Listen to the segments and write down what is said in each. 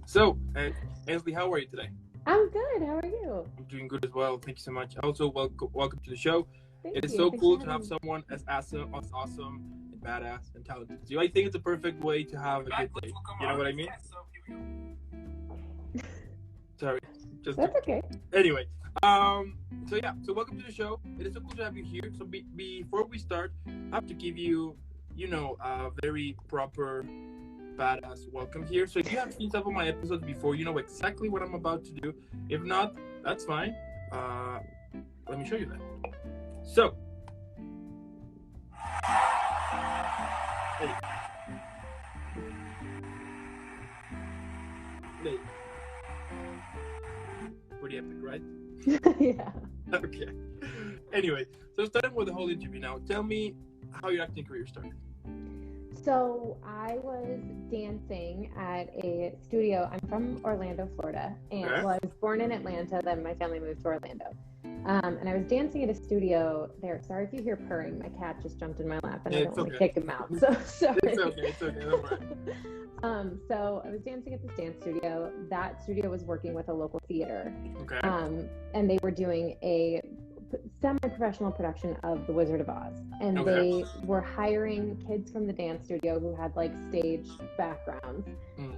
So, Ansley, how are you today? I'm good. How are you? I'm doing good as well. Thank you so much. Also, welcome to the show. Thank It is you. so Thanks cool for to have having me. someone as awesome and badass and talented as you. I think it's a perfect way to have a good day. You know what I mean? Sorry, just That's okay. anyway. So welcome to the show. It is so cool to have you here. So before we start, I have to give you, a very proper badass welcome here. So if you have seen some of my episodes before, you know exactly what I'm about to do. If not, that's fine. Let me show you that. So, hey. Pretty epic, right? Yeah. Okay. Anyway, so starting with the whole interview now, tell me how your acting career started. So I was dancing at a studio. I'm from Orlando, Florida, and Okay. well, I was born in Atlanta. Then my family moved to Orlando, and I was dancing at a studio there. Sorry if you hear purring. My cat just jumped in my lap, and I don't want to kick him out. So sorry. It's okay. Don't worry. So I was dancing at this dance studio. That studio was working with a local theater. Okay. And they were doing a semi-professional production of The Wizard of Oz. And Okay. they were hiring kids from the dance studio who had like stage backgrounds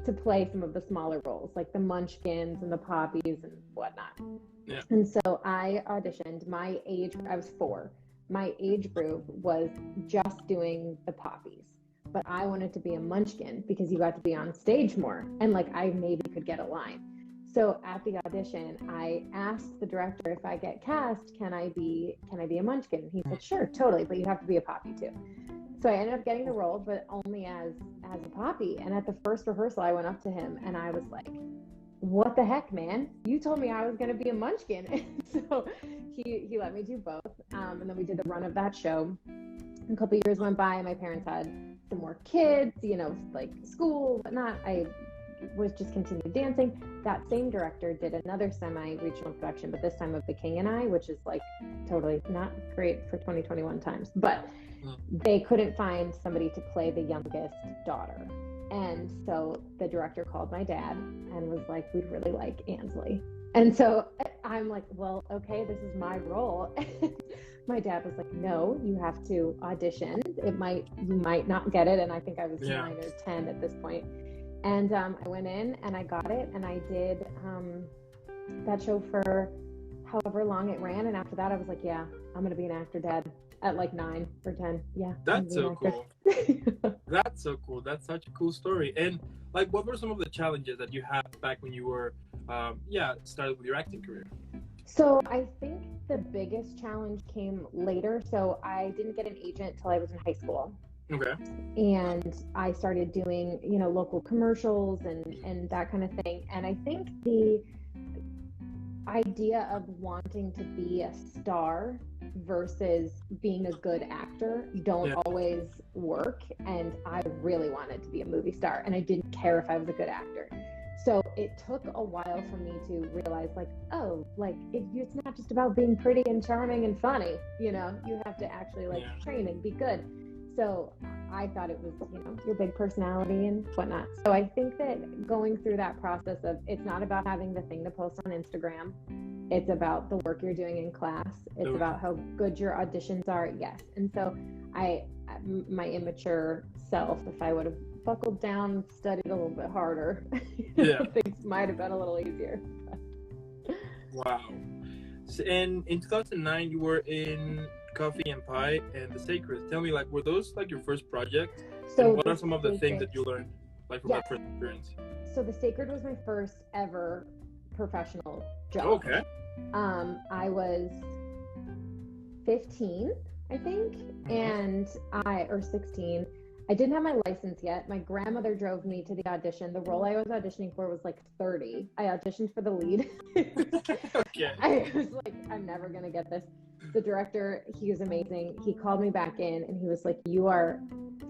to play some of the smaller roles, like the Munchkins and the Poppies and whatnot. Yeah. And so I auditioned. I was 4. My age group was just doing the Poppies. But I wanted to be a Munchkin because you got to be on stage more, and like I maybe could get a line. So at the audition, I asked the director, if I get cast, can I be a Munchkin? He said, sure, totally, but you have to be a Poppy too. So I ended up getting the role, but only as a Poppy. And at the first rehearsal, I went up to him and I was like, what the heck, man? You told me I was going to be a Munchkin. And so he let me do both. And then we did the run of that show. A couple of years went by, my parents had some more kids, like school, whatnot. I was just continued dancing. That same director did another semi-regional production, but this time of The King and I, which is like totally not great for 2021 times, but they couldn't find somebody to play the youngest daughter. And so the director called my dad and was like, we'd really like Ansley. And so I'm like, well, okay, this is my role. My dad was like, no, you have to audition. You might not get it. And I think I was 9 or 10 at this point. And I went in and I got it. And I did that show for however long it ran. And after that, I was like, yeah, I'm going to be an actor, Dad, at like 9 or 10. Yeah. That's so cool. That's so cool. That's such a cool story. And like, what were some of the challenges that you had back when you were, started with your acting career? So I think the biggest challenge came later. So I didn't get an agent till I was in high school. Okay. And I started doing, local commercials and that kind of thing. And I think the idea of wanting to be a star versus being a good actor don't always work. And I really wanted to be a movie star, and I didn't care if I was a good actor. So it took a while for me to realize, it's not just about being pretty and charming and funny, you have to actually train and be good. So I thought it was, your big personality and whatnot. So I think that going through that process of, it's not about having the thing to post on Instagram. It's about the work you're doing in class. It's about how good your auditions are. Yes. And so my immature self, if I would have buckled down and studied a little bit harder, things might have been a little easier. Wow. So, and in 2009, you were in Coffee and Pie and The Sacred. Tell me, were those your first projects? So and what are some of the things that you learned from that first experience? So The Sacred was my first ever professional job. Okay. I was 15, I think, or 16. I didn't have my license yet. My grandmother drove me to the audition. The role I was auditioning for was 30. I auditioned for the lead. Okay. I was like, I'm never going to get this. The director, he was amazing. He called me back in and he was like, you are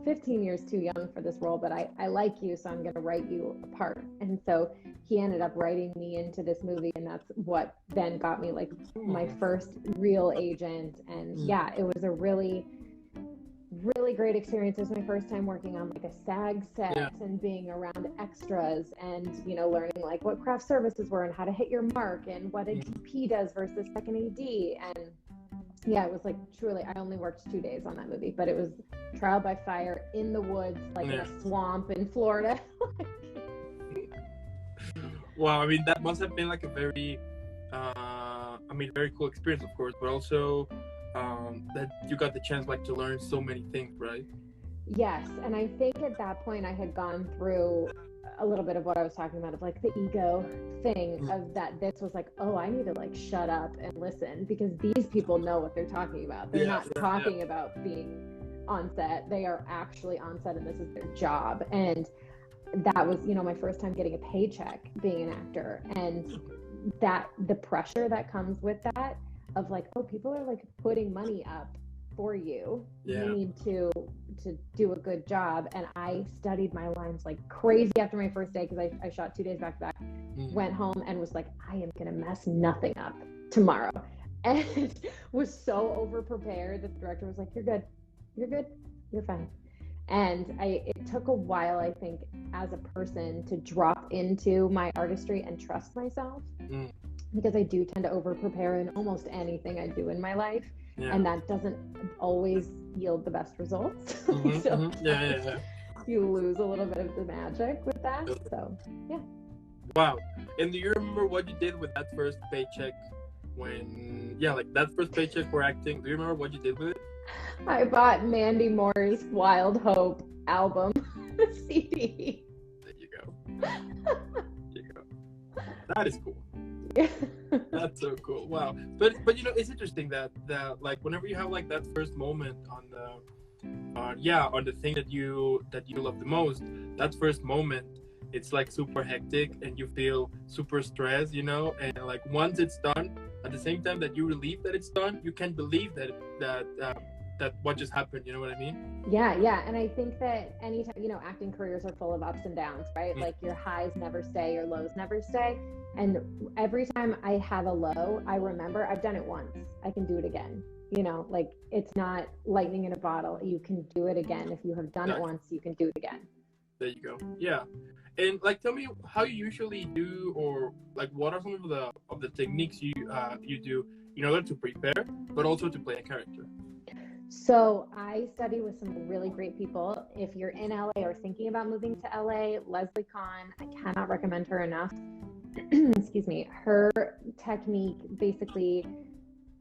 15 years too young for this role, but I like you, so I'm going to write you a part. And so he ended up writing me into this movie, and that's what then got me my first real agent. And it was a really really great experience. It was my first time working on like a SAG set Yeah. and being around extras and, you know, learning like what craft services were and how to hit your mark and what a DP does versus second AD. And yeah, it was like truly, I only worked 2 days on that movie, but it was trial by fire in the woods, like in a swamp in Florida. Wow, I mean, that must have been like a very, very cool experience, of course, but also that you got the chance like to learn so many things, right? Yes, and I think at that point I had gone through a little bit of what I was talking about of like the ego thing of that this was like, oh, I need to like shut up and listen because these people know what they're talking about. They're not talking about being on set. They are actually on set and this is their job. And that was, you know, my first time getting a paycheck being an actor, and that the pressure that comes with that of like, oh, people are like putting money up for you. You need to do a good job. And I studied my lines like crazy after my first day because I shot 2 days back to back, went home and was like, I am gonna mess nothing up tomorrow, and was so over prepared that the director was like, you're good, you're fine. And it took a while, I think, as a person to drop into my artistry and trust myself, because I do tend to over prepare in almost anything I do in my life. And that doesn't always yield the best results. You lose a little bit of the magic with that. So, yeah. Wow. And do you remember what you did with that first paycheck that first paycheck for acting? Do you remember what you did with it? I bought Mandy Moore's Wild Hope album CD. There you go. That is cool. That's so cool. Wow. But you know, it's interesting that like whenever you have like that first moment on the thing that you love the most, that first moment, it's like super hectic and you feel super stressed, you know, and like once it's done, at the same time that you relieve that it's done, you can't believe that what just happened, you know what I mean? Yeah. And I think that anytime, you know, acting careers are full of ups and downs, right? Like your highs never stay, your lows never stay. And every time I have a low, I remember I've done it once. I can do it again. You know, like it's not lightning in a bottle. You can do it again. If you have done it once, you can do it again. There you go. Yeah. And like, tell me how you usually do, or like, what are some of the techniques you do in order to prepare, but also to play a character? So I study with some really great people. If you're in LA or thinking about moving to LA, Leslie Kahn, I cannot recommend her enough. Excuse me. Her technique basically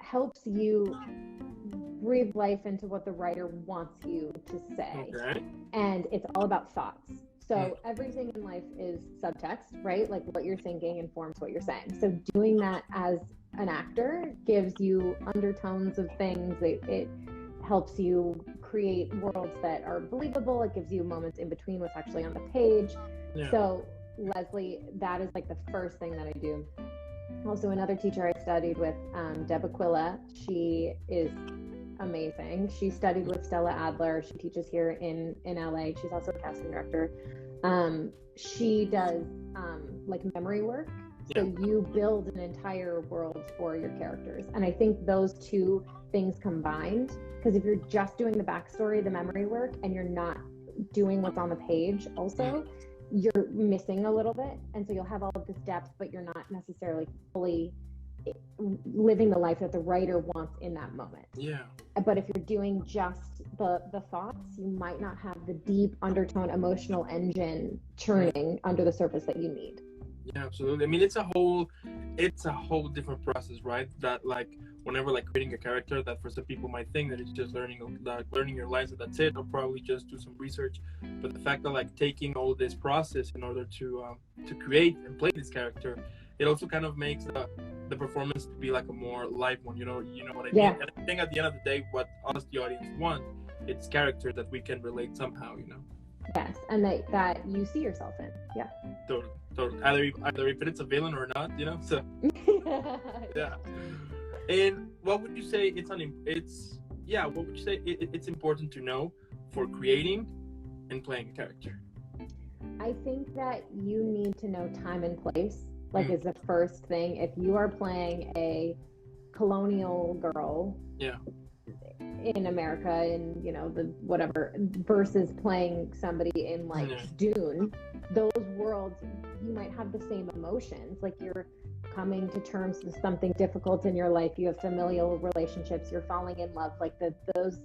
helps you breathe life into what the writer wants you to say. Okay. And it's all about thoughts. So everything in life is subtext, right? Like what you're thinking informs what you're saying. So doing that as an actor gives you undertones of things. It helps you create worlds that are believable. It gives you moments in between what's actually on the page. Yeah. So Leslie, that is like the first thing that I do. Also, another teacher I studied with, Deb Aquila, she is amazing. She studied with Stella Adler. She teaches here in LA. She's also a casting director. She does like memory work. So you build an entire world for your characters. And I think those two things combined, because if you're just doing the backstory, the memory work, and you're not doing what's on the page also, you're missing a little bit. And so you'll have all of this depth, but you're not necessarily fully living the life that the writer wants in that moment. Yeah. But if you're doing just the thoughts, you might not have the deep undertone emotional engine churning under the surface that you need. Yeah, absolutely. I mean, it's a whole different process, right? That like whenever like creating a character, that for some people might think that it's just learning your lines and that's it, or probably just do some research. But the fact that like taking all this process in order to create and play this character, it also kind of makes the performance to be like a more live one. You know what I mean? Yeah. And I think at the end of the day, what us, the audience, want, it's character that we can relate somehow. You know. Yes, and that you see yourself in. Yeah. Totally. Either if it's a villain or not, you know. So. Yeah. And what would you say what would you say it's important to know for creating and playing a character? I think that you need to know time and place, like is the first thing. If you are playing a colonial girl, in America in, you know, the whatever, versus playing somebody in like Dune, those worlds, you might have the same emotions. Like you're coming to terms with something difficult in your life. You have familial relationships. You're falling in love. Like those,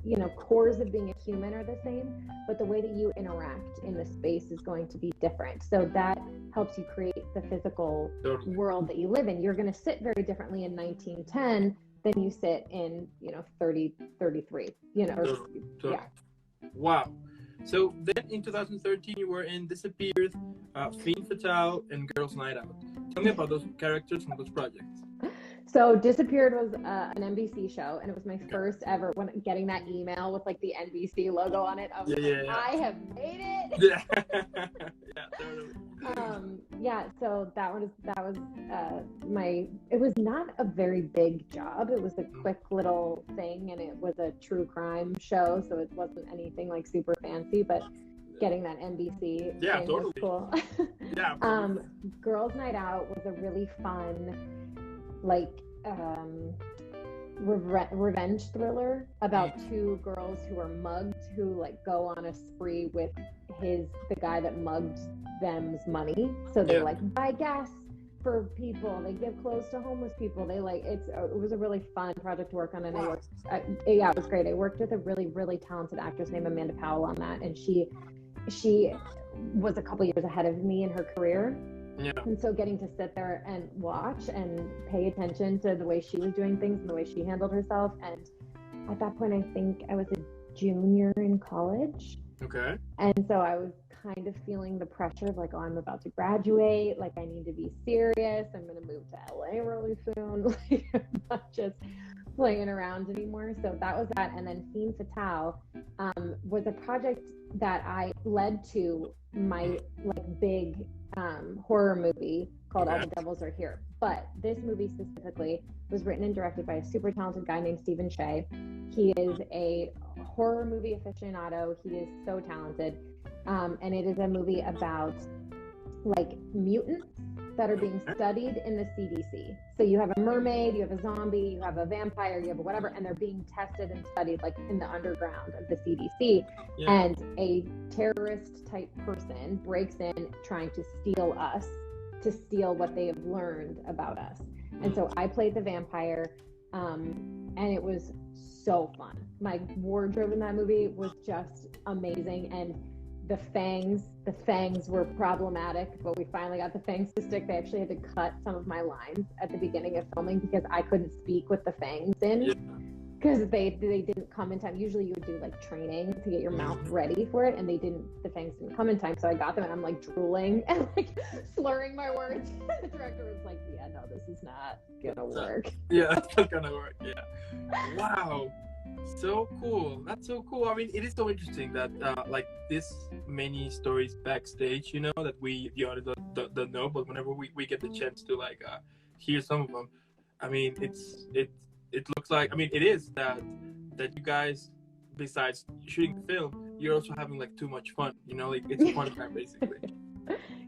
you know, cores of being a human are the same, but the way that you interact in the space is going to be different. So that helps you create the physical world that you live in. You're going to sit very differently in 1910 than you sit in, you know, 3033, you know. Yeah. Wow. So then in 2013 you were in Disappeared, Femme Fatale, and Girls Night Out. Tell me about those characters from those projects. So Disappeared was an NBC show, and it was my first ever when getting that email with like the NBC logo on it. I was like, I have made it. Yeah, yeah, totally. So that was it was not a very big job. It was a quick little thing, and it was a true crime show, so it wasn't anything like super fancy, but getting that NBC thing was cool. Yeah. Girls Night Out was a really fun, like revenge thriller about two girls who are mugged, who like go on a spree with the guy that mugged them's money. So they like buy gas for people, they give clothes to homeless people, they like it was a really fun project to work on, and it was great. I worked with a really, really talented actress named Amanda Powell on that, and she was a couple years ahead of me in her career. Yeah. And so getting to sit there and watch and pay attention to the way she was doing things and the way she handled herself. And at that point, I think I was a junior in college. Okay. And so I was kind of feeling the pressure of like, oh, I'm about to graduate. Like, I need to be serious. I'm going to move to LA really soon. Like, I'm not just playing around anymore. So that was that. And then Femme Fatale was a project that I led to my like big horror movie called All the Devils Are Here. But this movie specifically was written and directed by a super talented guy named Stephen Shea. He is a horror movie aficionado. He is so talented. And it is a movie about like mutants that are being studied in the CDC. So you have a mermaid, you have a zombie, you have a vampire, you have a whatever, and they're being tested and studied like in the underground of the CDC. Yeah. And a terrorist type person breaks in trying to steal what they have learned about us. And so I played the vampire, and it was so fun. My wardrobe in that movie was just amazing, and the fangs were problematic, but we finally got the fangs to stick. They actually had to cut some of my lines at the beginning of filming because I couldn't speak with the fangs in, because they didn't come in time. Usually you would do like training to get your mouth ready for it, and the fangs didn't come in time. So I got them and I'm like drooling and like slurring my words. The director was like, yeah, no, this is not gonna work. Yeah, it's not gonna work. Yeah. Wow. So cool. That's so cool. I mean, it is so interesting that like this many stories backstage, you know, that we the audience don't know, but whenever we get the chance to like hear some of them, I mean, it looks like, I mean, it is that you guys, besides shooting the film, you're also having like too much fun, you know, like it's a fun time basically.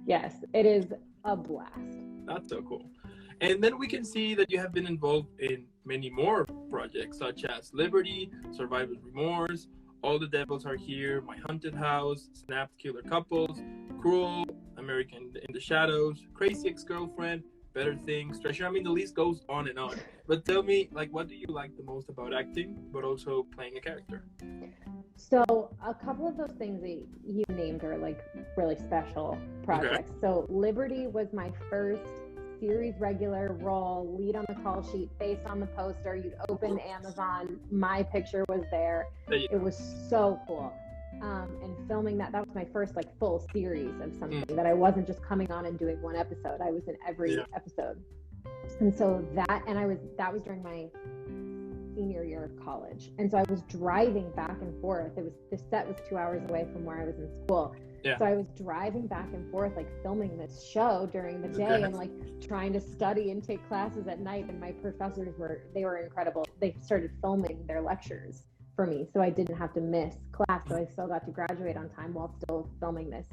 Yes, it is a blast. That's so cool. And then we can see that you have been involved in many more projects, such as Liberty, Survivor's Remorse, All the Devils Are Here, My Haunted House, Snapped Killer Couples, Cruel, American in the Shadows, Crazy Ex-Girlfriend, Better Things, Treasure. I mean, the list goes on and on. But tell me, like, what do you like the most about acting, but also playing a character? So a couple of those things that you named are like really special projects. Okay. So Liberty was my first series regular role, lead on the call sheet, face on the poster. You'd open Amazon, my picture was there. It was so cool. And filming that was my first like full series of something that I wasn't just coming on and doing one episode. I was in every episode. And so that was during my senior year of college. And so I was driving back and forth. The set was 2 hours away from where I was in school. Yeah. So I was driving back and forth, like filming this show during the day and like trying to study and take classes at night. And my professors they were incredible. They started filming their lectures for me, so I didn't have to miss class. So I still got to graduate on time while still filming this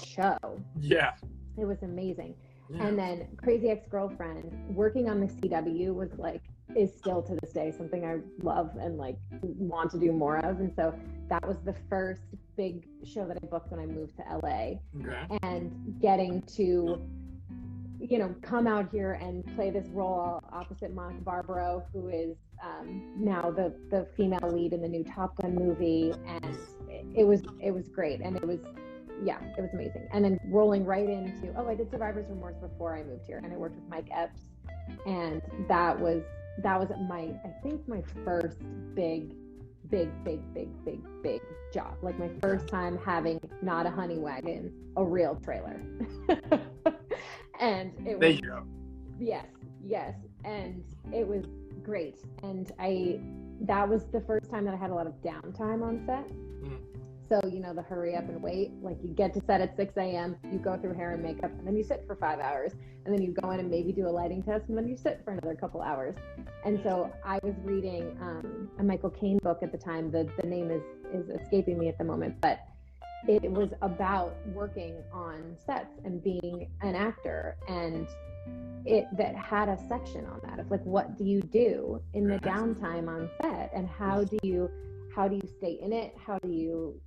show. Yeah. It was amazing. Yeah. And then Crazy Ex-Girlfriend, working on the CW was like is still to this day something I love and like want to do more of. And so that was the first big show that I booked when I moved to LA. Okay. And getting to, you know, come out here and play this role opposite Monica Barbaro, who is now the female lead in the new Top Gun movie. And it was great. And it was amazing. And then rolling right into, I did Survivor's Remorse before I moved here, and I worked with Mike Epps, and that was my first big job. Like my first time having not a honey wagon, a real trailer. And it was, there you go. Yes. And it was great. And that was the first time that I had a lot of downtime on set. So, you know, the hurry up and wait, like you get to set at 6 a.m., you go through hair and makeup, and then you sit for 5 hours, and then you go in and maybe do a lighting test, and then you sit for another couple hours. And so I was reading a Michael Caine book at the time. The name is escaping me at the moment, but it was about working on sets and being an actor, and that had a section on that of like, what do you do in the downtime on set, and how do you stay in it? How do you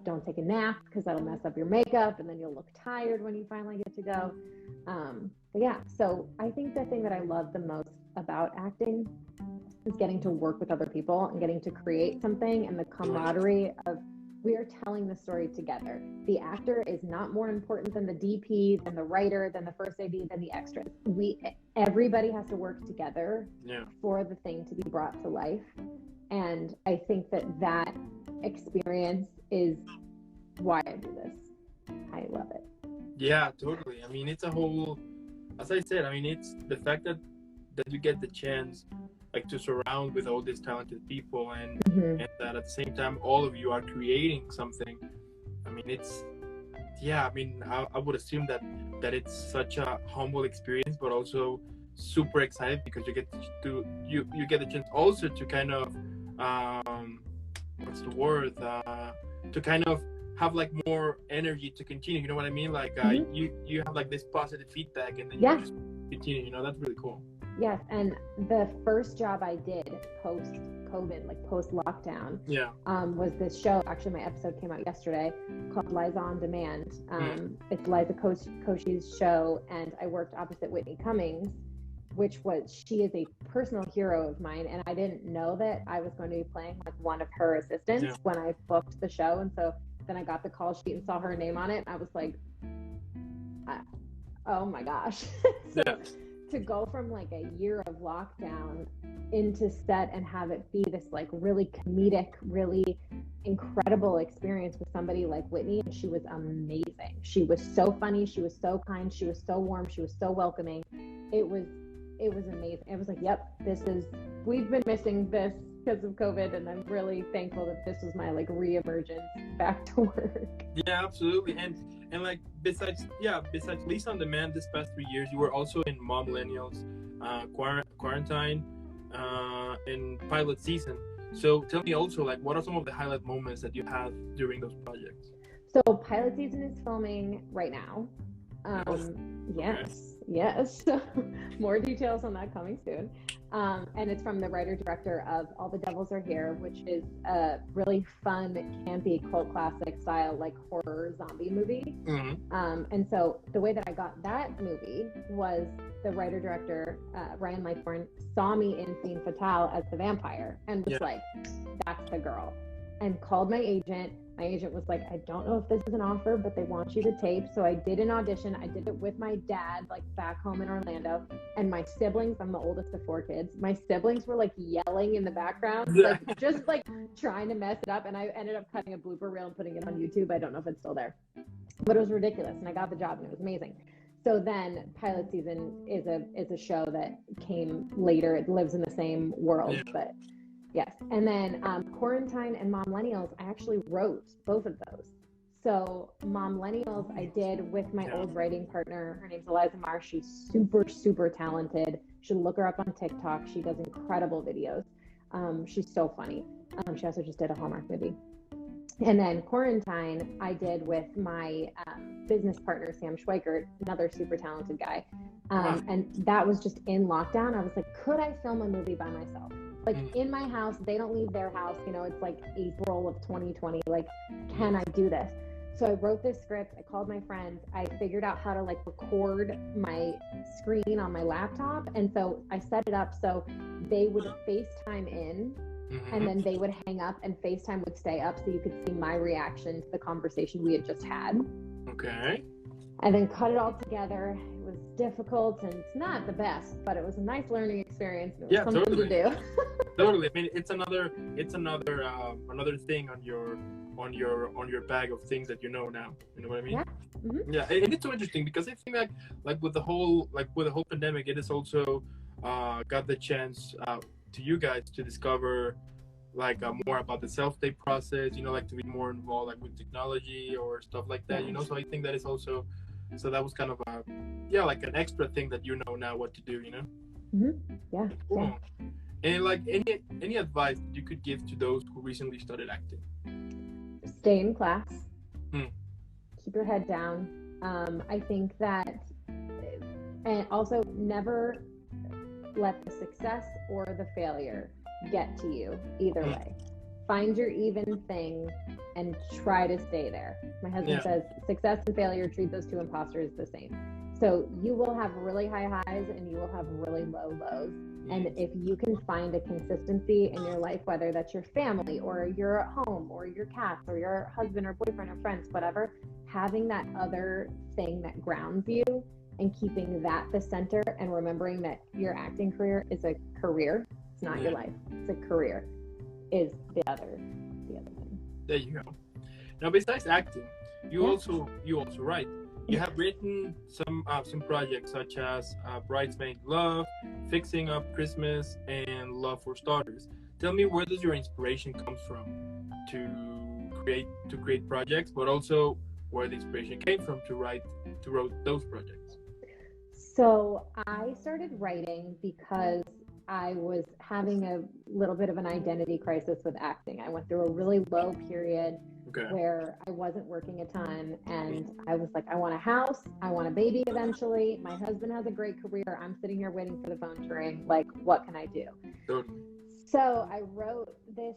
don't take a nap because that'll mess up your makeup and then you'll look tired when you finally get to go. But yeah, so I think the thing that I love the most about acting is getting to work with other people and getting to create something, and the camaraderie of we are telling the story together. The actor is not more important than the DP, than the writer, than the first AD, than the extras. Everybody has to work together for the thing to be brought to life. And I think that experience is why I do this. I love it. Yeah, totally. I mean, it's a whole, as I said, I mean, it's the fact that you get the chance like to surround with all these talented people, and that at the same time all of you are creating something. I mean, I would assume that it's such a humble experience, but also super excited because you get to get the chance also to kind of what's the word, to kind of have like more energy to continue, you know what I mean? Like you have like this positive feedback, and then you just continue, you know. That's really cool. Yes. And the first job I did post-COVID, like post-lockdown, was this show. Actually, my episode came out yesterday, called Liza on Demand. It's Liza Koshy's show, and I worked opposite Whitney Cummings, she is a personal hero of mine, and I didn't know that I was going to be playing like one of her assistants when I booked the show. And so then I got the call sheet and saw her name on it, and I was like, oh my gosh. To go from like a year of lockdown into set and have it be this like really comedic, really incredible experience with somebody like Whitney. And she was amazing. She was so funny. She was so kind. She was so warm. She was so welcoming. It was amazing. It was like, we've been missing this because of COVID, and I'm really thankful that this was my like re-emergence back to work. Yeah, absolutely. And like besides Lisa on Demand, this past 3 years, you were also in Mom Millennials, Quarantine, and Pilot Season. So tell me also, like, what are some of the highlight moments that you had during those projects? So Pilot Season is filming right now. Yes. More details on that coming soon. And it's from the writer-director of All the Devils Are Here, which is a really fun, campy, cult classic style, like horror zombie movie. And so the way that I got that movie was the writer-director, Ryan Lightbourne, saw me in Femme Fatale as the vampire and was like, that's the girl. And called my agent. My agent was like, I don't know if this is an offer, but they want you to tape. So I did an audition. I did it with my dad, like back home in Orlando. And my siblings, I'm the oldest of 4 kids. My siblings were like yelling in the background, like just like trying to mess it up. And I ended up cutting a blooper reel and putting it on YouTube. I don't know if it's still there, but it was ridiculous. And I got the job, and it was amazing. So then Pilot Season is a show that came later. It lives in the same world, but yes. And then Quarantine and Mom Millennials, I actually wrote both of those. So Mom Millennials I did with my old writing partner. Her name's Eliza Marr. She's super, super talented. You should look her up on TikTok. She does incredible videos. She's so funny. She also just did a Hallmark movie. And then quarantine, I did with my business partner, Sam Schweikert, another super talented guy. And that was just in lockdown. I was like, could I film a movie by myself? Like in my house, they don't leave their house. You know, it's like April of 2020. Like, can I do this? So I wrote this script. I called my friends. I figured out how to like record my screen on my laptop. And so I set it up so they would FaceTime in. And then they would hang up and FaceTime would stay up so you could see my reaction to the conversation we had just had. Okay. And then cut it all together. It was difficult and it's not the best, but it was a nice learning experience. It was something to do. Totally. I mean, it's another thing on your bag of things that you know now. You know what I mean? Yeah. Yeah, and it's so interesting because I think that like with the whole pandemic, it has also got the chance to you guys to discover like more about the self-tape process, you know, like to be more involved like with technology or stuff like that, you know. So I think that is also, so that was kind of like an extra thing that you know now what to do, you know. Yeah. Cool. And like any advice you could give to those who recently started acting? Stay in class. Keep your head down. I think that, and also never let the success or the failure get to you either way. Find your even thing and try to stay there. My husband says success and failure, treat those two imposters the same. So you will have really high highs and you will have really low lows. And if you can find a consistency in your life, whether that's your family or you're at home or your cats or your husband or boyfriend or friends, whatever, having that other thing that grounds you and keeping that the center and remembering that your acting career is a career. It's not your life. It's a career is the other thing. There you go. Now, besides acting, you also write. You have written some projects such as Bridesmaid Love, Fixing Up Christmas, and Love for Starters. Tell me, where does your inspiration come from to create projects, but also where the inspiration came from to write those projects? So I started writing because I was having a little bit of an identity crisis with acting. I went through a really low period where I wasn't working a ton, and I was like, I want a house, I want a baby eventually. My husband has a great career. I'm sitting here waiting for the phone to ring. Like, what can I do? So I wrote this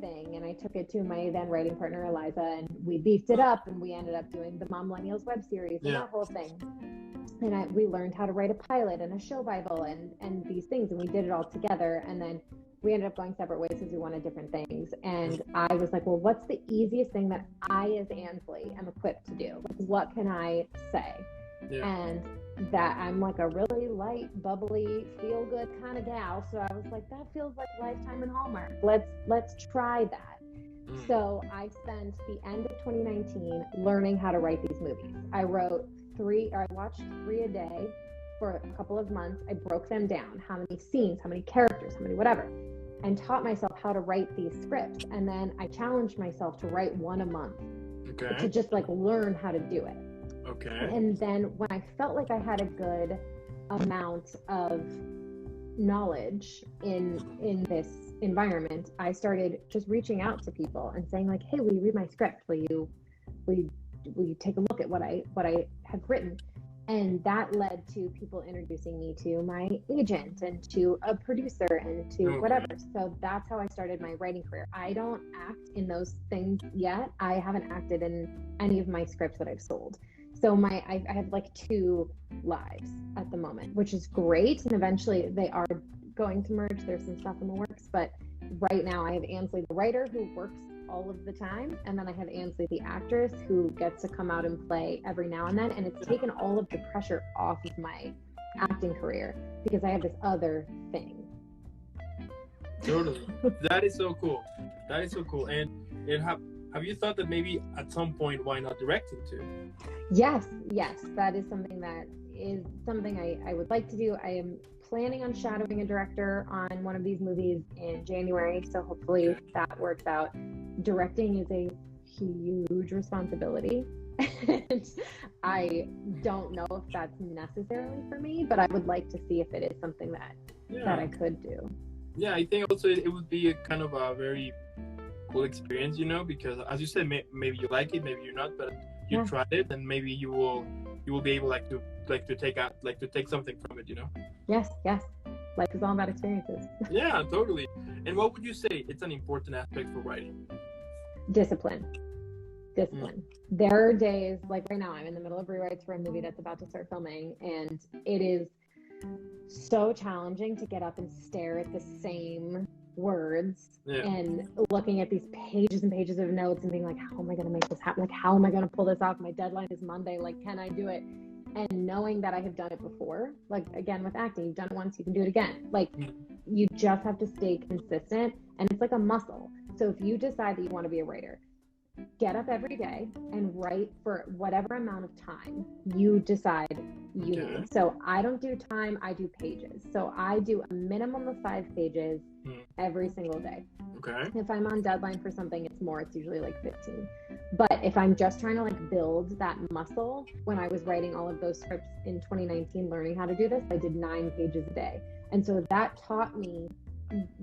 thing, and I took it to my then writing partner Eliza, and we beefed it up, and we ended up doing the Mom Millennials web series and that whole thing. And we learned how to write a pilot and a show Bible and these things, and we did it all together. And then we ended up going separate ways because we wanted different things. And I was like, well, what's the easiest thing that I, as Ansley, am equipped to do? Like, what can I say? And that I'm like a really light, bubbly, feel-good kind of gal. So I was like, that feels like Lifetime and Hallmark. Let's try that. So I spent the end of 2019 learning how to write these movies. I watched 3 a day for a couple of months. I broke them down, how many scenes, how many characters, how many whatever, and taught myself how to write these scripts. And then I challenged myself to write one a month to just like learn how to do it. And then when I felt like I had a good amount of knowledge in this environment, I started just reaching out to people and saying like, hey, will you read my script? Will you take a look at what I have written? And that led to people introducing me to my agent and to a producer and to whatever. So that's how I started my writing career. I don't act in those things yet. I haven't acted in any of my scripts that I've sold. So I have like 2 lives at the moment, which is great. And eventually they are going to merge. There's some stuff in the works, but right now I have Ansley, the writer, who works all of the time, and then I have Ansley, the actress, who gets to come out and play every now and then, and it's taken all of the pressure off of my acting career because I have this other thing. Totally. That is so cool. And have you thought that maybe at some point, why not directing too? Yes, that is something I would like to do. I am planning on shadowing a director on one of these movies in January, so hopefully that works out. Directing is a huge responsibility, and I don't know if that's necessarily for me, but I would like to see if it is something that I could do. Yeah, I think also it would be a kind of a very cool experience, you know, because as you said, maybe you like it, maybe you're not, but you tried it, and maybe you will be able to take something from it, you know. Yes. Life is all about experiences. Yeah, totally. And what would you say it's an important aspect for writing? Discipline. There are days, like right now, I'm in the middle of rewrites for a movie that's about to start filming, and it is so challenging to get up and stare at the same words and looking at these pages and pages of notes and being like, how am I going to make this happen? Like, how am I going to pull this off? My deadline is Monday. Like, can I do it? And knowing that I have done it before, like, again, with acting, you've done it once, you can do it again. Like, you just have to stay consistent, and it's like a muscle. So if you decide that you want to be a writer, get up every day and write for whatever amount of time you decide you need. So I don't do time, I do pages. So I do a minimum of 5 pages every single day. Okay. If I'm on deadline for something, it's more, it's usually like 15. But if I'm just trying to like build that muscle, when I was writing all of those scripts in 2019, learning how to do this, I did 9 pages a day. And so that taught me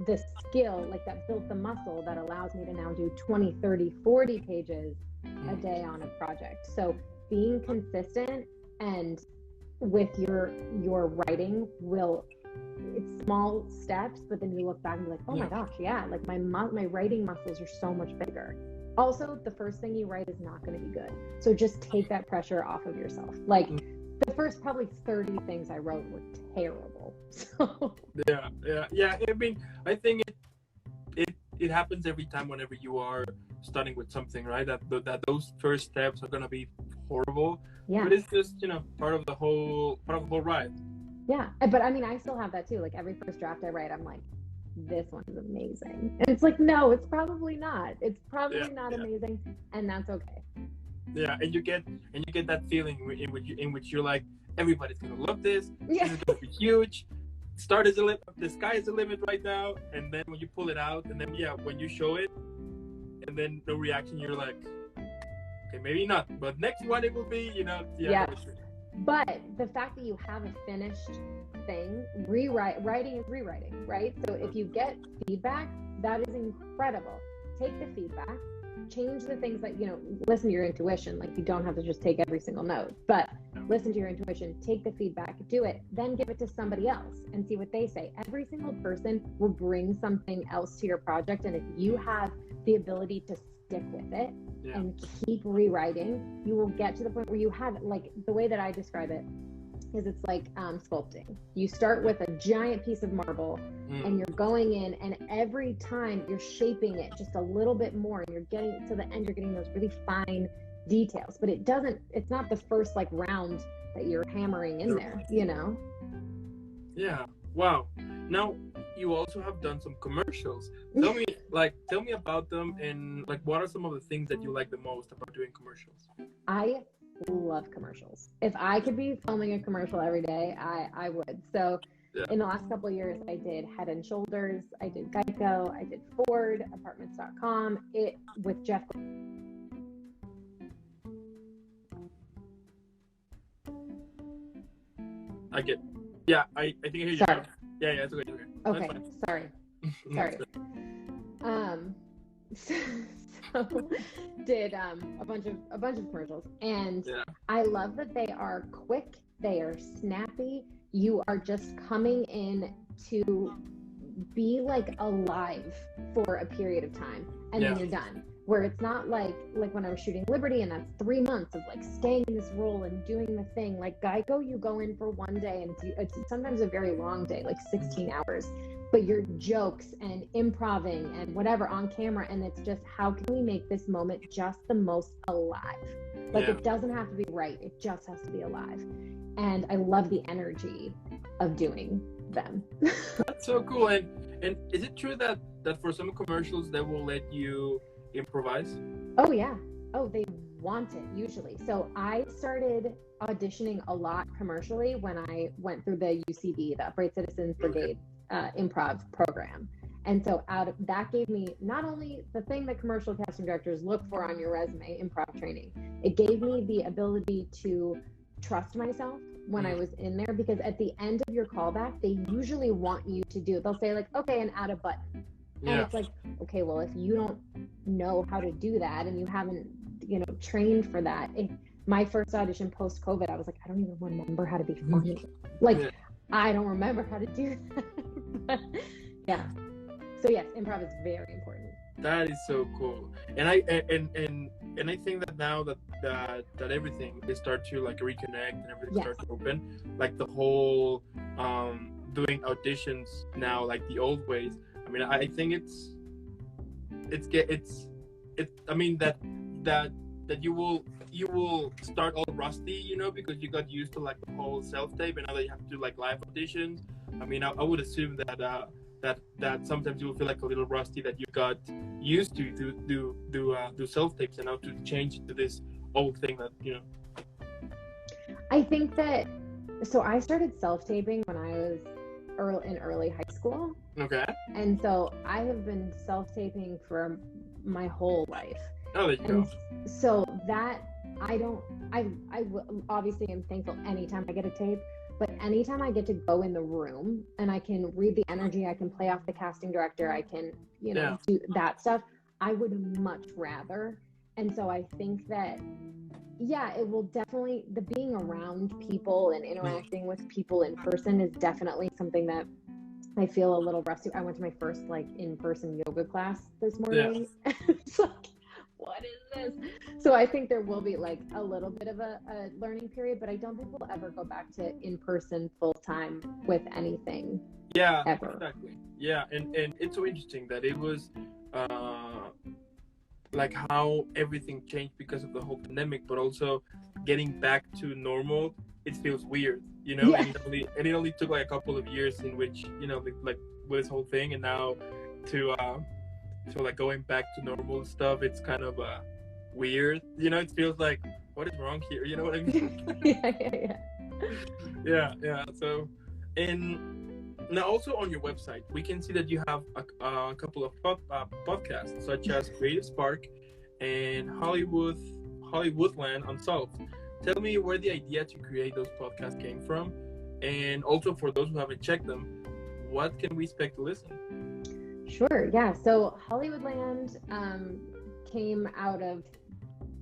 the skill, like that built the muscle that allows me to now do 20, 30, 40 pages a day on a project. So being consistent and with your writing it's small steps, but then you look back and be like, oh my gosh, yeah, like my writing muscles are so much bigger. Also, the first thing you write is not going to be good. So just take that pressure off of yourself. Like the first probably 30 things I wrote were terrible. So yeah. I mean, I think it happens every time whenever you are starting with something, right? That those first steps are gonna be horrible. Yeah. But it's just, you know, part of the whole ride. Yeah, but I mean, I still have that too. Like every first draft I write, I'm like, this one is amazing, and it's like, no, it's probably not. It's probably not amazing, and that's okay. Yeah, and you get that feeling in which you're like, everybody's gonna love this. Yeah. This is gonna be huge. The sky is the limit right now. And then when you pull it out, and then when you show it, and then no reaction, you're like, okay, maybe not, but next one it will be, you know. Yeah. But the fact that you have a finished thing, writing is rewriting, right? So if you get feedback, that is incredible. Take the feedback, change the things that, you know, listen to your intuition. Like, you don't have to just take every single note, but listen to your intuition, take the feedback, do it, then give it to somebody else and see what they say. Every single person will bring something else to your project. And if you have the ability to stick with it and keep rewriting, you will get to the point where you have, like, the way that I describe it is it's like sculpting. You start with a giant piece of marble and you're going in, and every time you're shaping it just a little bit more, and you're getting to the end, you're getting those really fine details, but it's not the first like round that you're hammering in there, you know? Yeah. Wow. Now, you also have done some commercials. Tell me about them, and like, what are some of the things that you like the most about doing commercials? I love commercials. If I could be filming a commercial every day, I would. So in the last couple of years, I did Head and Shoulders, I did Geico, I did Ford, Apartments.com, with Jeff. I think I hear you. Sorry. Yeah, it's okay. Okay, sorry. So did a bunch of commercials, and I love that they are quick, they are snappy. You are just coming in to be like alive for a period of time, and then you're done. Where it's not like when I was shooting Liberty, and that's 3 months of like staying in this role and doing the thing. Like Geico, you go in for one day, and it's sometimes a very long day, like 16 hours. But your jokes and improving and whatever on camera, and it's just, how can we make this moment just the most alive? Like it doesn't have to be right, it just has to be alive. And I love the energy of doing them. That's so cool. And is it true that for some commercials they will let you improvise? Oh yeah. Oh, they want it usually. So I started auditioning a lot commercially when I went through the UCB, the Upright Citizens Brigade improv program. And so that gave me not only the thing that commercial casting directors look for on your resume, improv training, it gave me the ability to trust myself when I was in there, because at the end of your callback, they usually want you to they'll say like, okay, and add a button. And it's like, okay, well, if you don't know how to do that and you haven't, trained for that. My first audition post-COVID, I was like, I don't even remember how to be funny. Like, I don't remember how to do that. But, yeah. So yes, improv is very important. That is so cool. And I think that now that everything is start to like reconnect and everything starts to open, like the whole doing auditions now like the old ways. I mean, I think it's I mean that you will start all rusty, because you got used to like the whole self-tape, and now that you have to do like live auditions. I mean, I would assume that sometimes you will feel like a little rusty, that you got used to do self-tapes, and now to change to this old thing that I think that, so I started self-taping when I was in early high school. Okay. And so I have been self-taping for my whole life. Oh, there you go. So that I obviously am thankful anytime I get a tape, but anytime I get to go in the room and I can read the energy, I can play off the casting director, I can, do that stuff, I would much rather. And so I think that, it will definitely, the being around people and interacting with people in person is definitely something that I feel a little rusty. I went to my first like in-person yoga class this morning. Yeah. It's like, what is this? So I think there will be like a little bit of a learning period, but I don't think we'll ever go back to in-person full-time with anything. Yeah, ever. Exactly. Yeah, and it's so interesting that it was like how everything changed because of the whole pandemic, but also getting back to normal, it feels weird, Yeah. And it only took like a couple of years in which, like with this whole thing, and now to like going back to normal stuff, it's kind of weird, it feels like, what is wrong here, you know what I mean? Yeah. So, and now also on your website, we can see that you have a couple of podcasts, such as Creative Spark and Hollywoodland Unsolved. Tell me where the idea to create those podcasts came from, and also for those who haven't checked them, what can we expect to listen? Sure, yeah. So Hollywoodland came out of,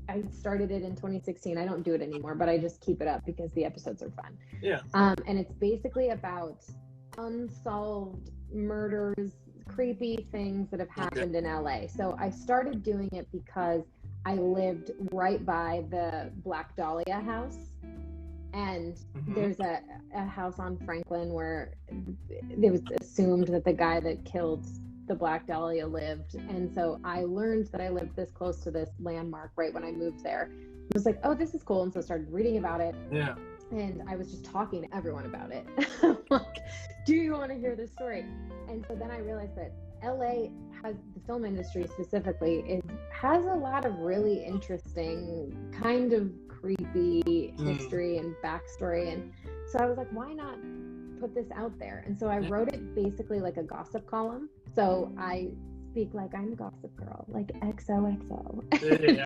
I started it in 2016. I don't do it anymore, but I just keep it up because the episodes are fun. Yeah. And it's basically about unsolved murders, creepy things that have happened in LA. So I started doing it because I lived right by the Black Dahlia house, and there's a house on Franklin where it was assumed that the guy that killed the Black Dahlia lived. And so I learned that I lived this close to this landmark right when I moved there. I was like, oh, this is cool. And so I started reading about it. Yeah. And I was just talking to everyone about it. Like, do you want to hear this story? And so then I realized that LA has, the film industry specifically, has a lot of really interesting, kind of creepy history and backstory. And so I was like, why not put this out there? And so I wrote it basically like a gossip column. So I speak like I'm a gossip girl, like XOXO. Yeah.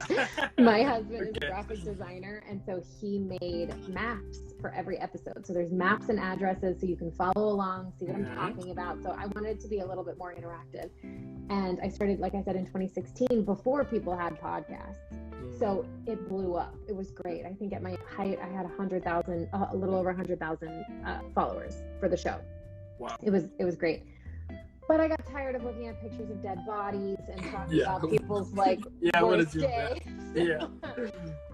My husband is a graphic designer, and so he made maps for every episode. So there's maps and addresses so you can follow along, see what I'm talking about. So I wanted it to be a little bit more interactive. And I started, like I said, in 2016, before people had podcasts. So it blew up. It was great. I think at my height, I had 100,000, a little over 100,000 followers for the show. Wow. It was great. But I got tired of looking at pictures of dead bodies and talking about people's like worst day. Yeah.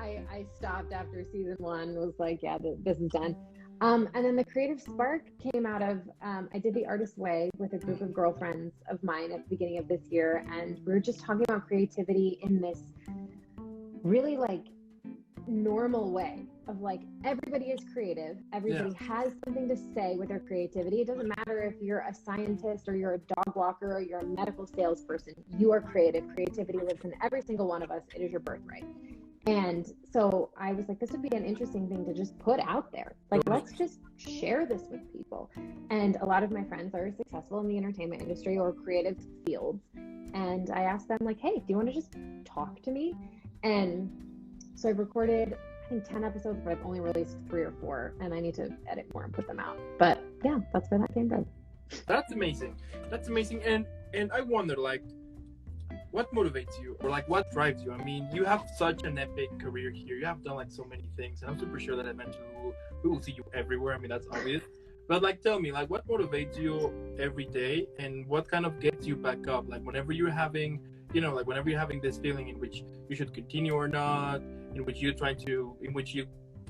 I stopped after season 1. Was like, yeah, this is done. And then the Creative Spark came out of, I did The Artist's Way with a group of girlfriends of mine at the beginning of this year. And we were just talking about creativity in this really like normal way of like, everybody is creative. Everybody has something to say with their creativity. It doesn't matter if you're a scientist or you're a dog walker or you're a medical salesperson. You are creative. Creativity lives in every single one of us. It is your birthright. And so I was like, this would be an interesting thing to just put out there. Like, let's just share this with people. And a lot of my friends are successful in the entertainment industry or creative fields. And I asked them like, hey, do you want to just talk to me? And so I recorded, I think 10 episodes, but I've only released 3 or 4, and I need to edit more and put them out. But yeah, that's where that came from. That's amazing. And I wonder, like, what motivates you, or like what drives you? I mean, you have such an epic career here. You have done like so many things, and I'm super sure that eventually we will see you everywhere. I mean, that's obvious. But like, tell me, like, what motivates you every day, and what kind of gets you back up? Like, whenever you're having, like whenever you're having this feeling in which you should continue or not, in which you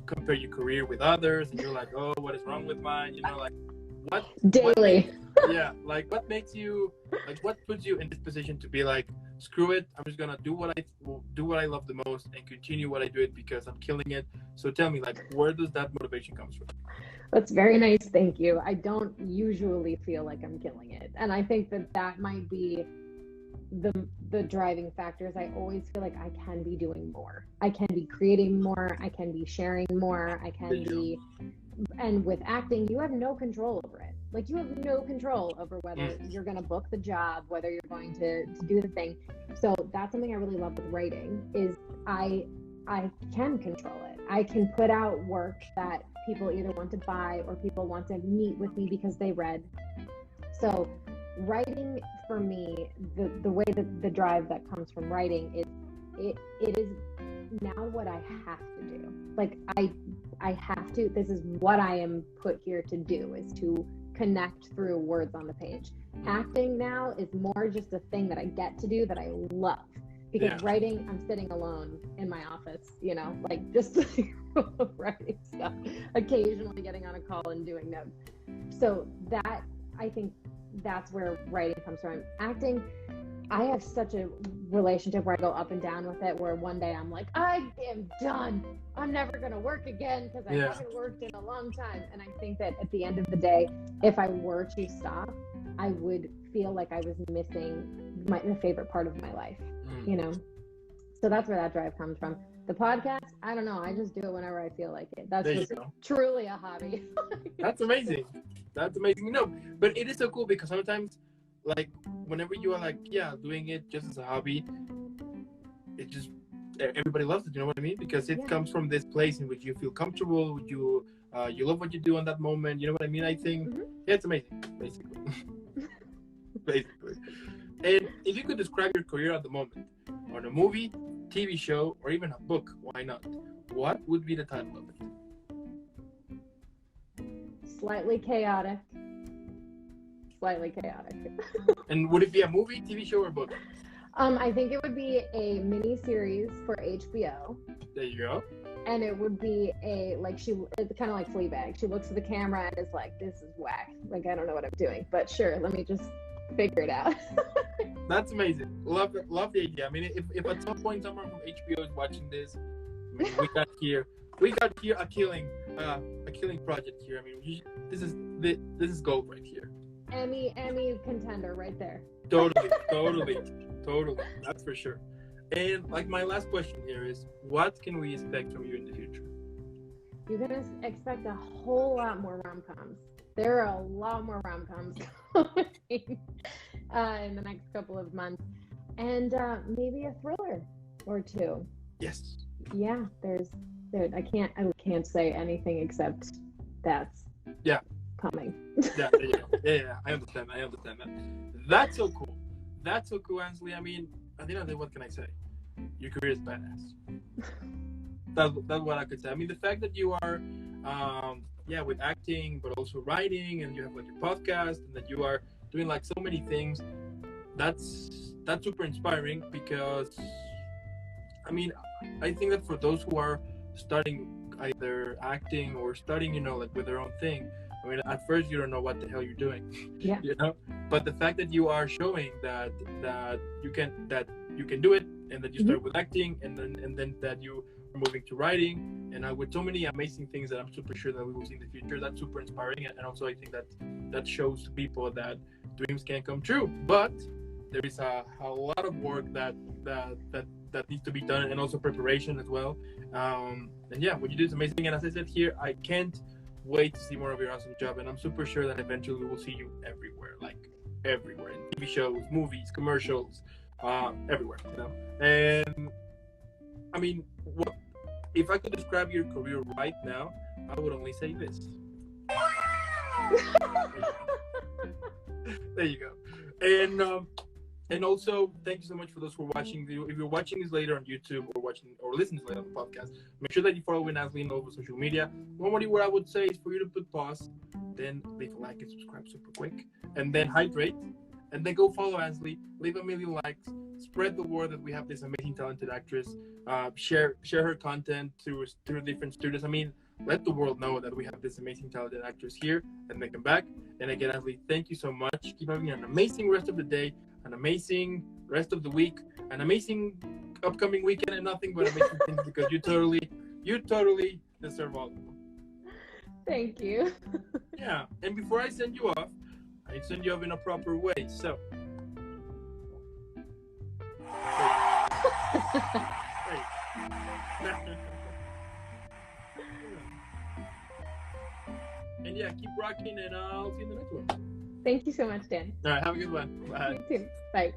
compare your career with others, and you're like, oh, what is wrong with mine? Like, what daily. Yeah, like what makes you, like what puts you in this position to be like, screw it, I'm just gonna do what I love the most and continue what I do it because I'm killing it. So tell me, like, where does that motivation comes from? That's very nice, thank you. I don't usually feel like I'm killing it, and I think that might be the driving factors. I always feel like I can be doing more. I can be creating more. I can be sharing more. I can be, and with acting, you have no control over it. Like, you have no control over whether you're going to book the job, whether you're going to do the thing. So that's something I really love with writing is I can control it. I can put out work that people either want to buy or people want to meet with me because they read. So writing for me, the way that the drive that comes from writing is it is now what I have to do. Like I have to, this is what I am put here to do, is to connect through words on the page. Acting now is more just a thing that I get to do that I love. Because writing, I'm sitting alone in my office, like just writing stuff, occasionally getting on a call and doing notes. So that, I think that's where writing comes from. Acting, I have such a relationship where I go up and down with it, where one day I'm like, I am done. I'm never going to work again because I haven't worked in a long time. And I think that at the end of the day, if I were to stop, I would feel like I was missing the favorite part of my life, So that's where that drive comes from. The podcast, I don't know. I just do it whenever I feel like it. That's just truly a hobby. That's amazing. That's amazing. But it is so cool because sometimes, like, whenever you are like, doing it just as a hobby, it just, everybody loves it. You know what I mean? Because it comes from this place in which you feel comfortable. You love what you do in that moment. You know what I mean? I think it's amazing, basically. Basically. And if you could describe your career at the moment on a movie, TV show, or even a book, why not? What would be the title of it? Slightly chaotic. And would it be a movie, TV show, or book? I think it would be a mini series for HBO. There you go. And it would be it's kind of like Fleabag. She looks at the camera and is like, this is whack. Like, I don't know what I'm doing, but sure, let me just figure it out. That's amazing. Love the idea. I mean, if at some point someone from HBO is watching this, I mean, we got here a killing project here. I mean, this is gold right here. Emmy contender right there. Totally. That's for sure. And like, my last question here is, what can we expect from you in the future? You're gonna expect a whole lot more rom-coms. There are a lot more rom-coms coming in the next couple of months, and maybe a thriller or two. Yes. Yeah, I can't say anything except that's coming. Yeah, I understand that. That's so cool, Ansley. I mean, at the end of the day, what can I say? Your career is badass. That's what I could say. I mean, the fact that you are with acting, but also writing, and you have like your podcast, and that you are doing like so many things, that's super inspiring. Because I mean, I think that for those who are starting either acting or starting, like with their own thing, I mean, at first you don't know what the hell you're doing. Yeah. But the fact that you are showing that you can do it, and that you start with acting, and then that you are moving to writing, and with so many amazing things that I'm super sure that we will see in the future, that's super inspiring. And also I think that shows to people that dreams can come true, but there is a lot of work that needs to be done, and also preparation as well. And what you do is amazing. And as I said here, I can't wait to see more of your awesome job, and I'm super sure that eventually we will see you everywhere, in TV shows, movies, commercials, everywhere. And I mean, if I could describe your career right now, I would only say this. There you go. And And also, thank you so much for those who are watching. If you're watching this later on YouTube or listening to this later on the podcast, make sure that you follow Ansley on all over social media. Normally, what I would say is for you to put pause, then leave a like and subscribe super quick, and then hydrate, and then go follow Ansley, leave a million likes, spread the word that we have this amazing talented actress, share her content through different studios. I mean, let the world know that we have this amazing talented actress here, and then come back. And again, Ansley, thank you so much. Keep having an amazing rest of the day, an amazing rest of the week, an amazing upcoming weekend, and nothing but amazing things, because you totally deserve all of them. Thank you. Yeah, and before I send you off, I send you off in a proper way. So, and yeah, keep rocking, and I'll see you in the next one. Thank you so much, Dan. All right, have a good one. Bye. You too. Bye.